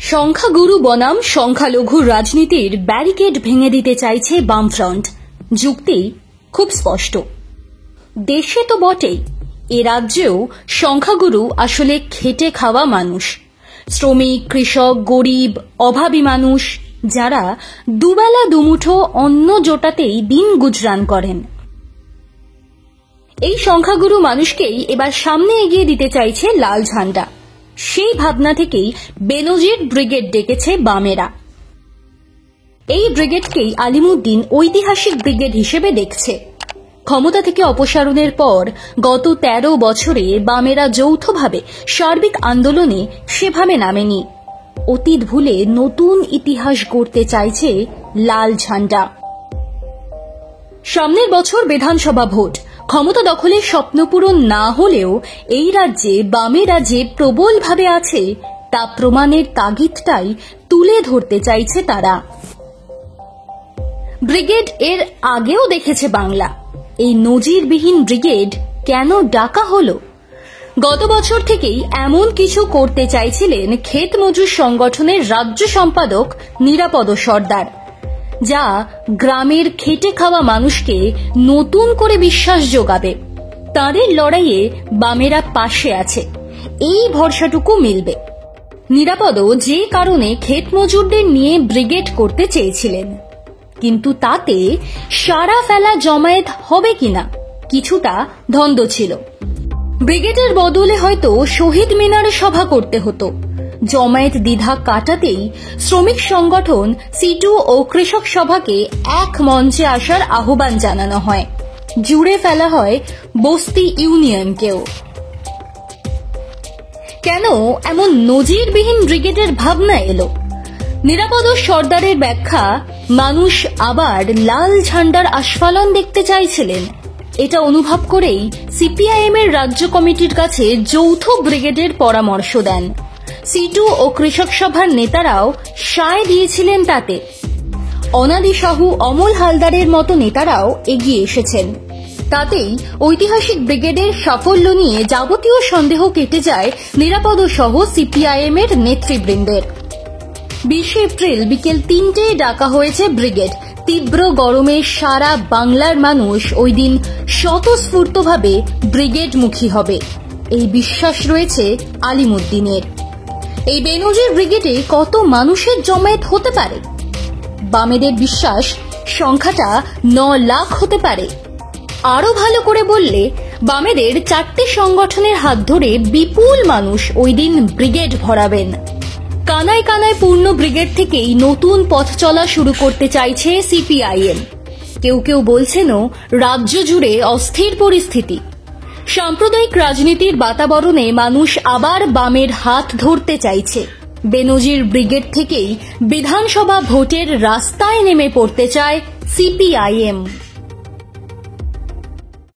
সংখ্যাগুরু বনাম সংখ্যালঘু রাজনীতির ব্যারিকেড ভেঙে দিতে চাইছে বামফ্রন্ট। যুক্তি খুব স্পষ্ট। দেশে তো বটেই, এ রাজ্যেও সংখ্যাগুরু আসলে খেটে খাওয়া মানুষ, শ্রমিক, কৃষক, গরিব, অভাবী মানুষ, যারা দুবেলা দুমুঠো অন্ন জোটাতেই দিন গুজরান করেন। এই সংখ্যাগুরু মানুষকেই এবার সামনে এগিয়ে দিতে চাইছে লাল ঝান্ডা। সেই ভাবনা থেকেই বেনজির ব্রিগেড ডেকেছে বামেরা। এই ব্রিগেডকেই আলিমুদ্দিন ঐতিহাসিক ব্রিগেড হিসেবে দেখছে। ক্ষমতা থেকে অপসারণের পর গত ১৩ বছরে বামেরা যৌথভাবে সার্বিক আন্দোলনে সেভাবে নামেনি। অতীত ভুলে নতুন ইতিহাস গড়তে চাইছে লাল ঝান্ডা। সামনের বছর বিধানসভা ভোট। ক্ষমতা দখলের স্বপ্ন পূরণ না হলেও এই রাজ্যে বামেরা যে প্রবলভাবে আছে তা প্রমাণের তাগিদটাই তুলে ধরতে চাইছে তারা। ব্রিগেড এর আগেও দেখেছে বাংলা। এই নজিরবিহীন ব্রিগেড কেন ডাকা হলো? গত বছর থেকেই এমন কিছু করতে চাইছিলেন ক্ষেত মজুর সংগঠনের রাজ্য সম্পাদক নিরাপদ সর্দার, যা গ্রামের খেটে খাওয়া মানুষকে নতুন করে বিশ্বাস যোগাবে। তাদের লড়াইয়ে বামেরা পাশে আছে, এই ভরসাটুকু মিলবে। নিরাপদ যে কারণে ক্ষেত মজুরদের নিয়ে ব্রিগেড করতে চেয়েছিলেন, কিন্তু তাতে সারা ফেলা জমায়েত হবে কিনা কিছুটা দ্বন্দ্ব ছিল। ব্রিগেডের বদলে হয়তো শহীদ মিনারে সভা করতে হতো। জমায়েত দ্বিধা কাটাতেই শ্রমিক সংগঠন সিটু ও কৃষক সভাকে এক মঞ্চে আসার আহ্বান জানানো হয়। জুড়ে ফেলা হয় বস্তি ইউনিয়নকেও। কেন এমন নজিরবিহীন ব্রিগেডের ভাবনা এলো? নিরাপদ সর্দারের ব্যাখ্যা, মানুষ আবার লাল ঝান্ডার আস্ফালন দেখতে চাইছিলেন। এটা অনুভব করেই সিপিআইএম এর রাজ্য কমিটির কাছে যৌথ ব্রিগেডের পরামর্শ দেন। সিটু ও কৃষক সভার নেতারাও সায় দিয়েছিলেন তাতে। অনাদি সাহু, অমল হালদারের মতো নেতারাও এগিয়ে এসেছেন। তাতেই ঐতিহাসিক ব্রিগেডের সাফল্য নিয়ে যাবতীয় সন্দেহ কেটে যায় নিরাপদ সহ সিপিআইএম এর নেতৃবৃন্দের। ২০ এপ্রিল বিকেল ৩টায় ডাকা হয়েছে ব্রিগেড। তীব্র গরমে সারা বাংলার মানুষ ওই দিন স্বতঃস্ফূর্তভাবে ব্রিগেডমুখী হবে, এই বিশ্বাস রয়েছে আলিমুদ্দিনের। এই বেনজির ব্রিগেডে কত মানুষের জমায়েত হতে পারে? বামেদের বিশ্বাস সংখ্যাটা ৯ লাখ হতে পারে। আরো ভালো করে বললে, বামেদের ৪টে সংগঠনের হাত ধরে বিপুল মানুষ ওই দিন ব্রিগেড ভরাবেন। কানায় কানায় পূর্ণ ব্রিগেড থেকেই নতুন পথ চলা শুরু করতে চাইছে সিপিআইএম। কেউ কেউ বলছেনও রাজ্য জুড়ে অস্থির পরিস্থিতি। সাম্প্রদায়িক রাজনীতির বাতাবরণে মানুষ আবার বামের হাত ধরতে চাইছে। বেনজির ব্রিগেড থেকেই বিধানসভা ভোটের রাস্তায় নেমে পড়তে চায় সিপিআইএম।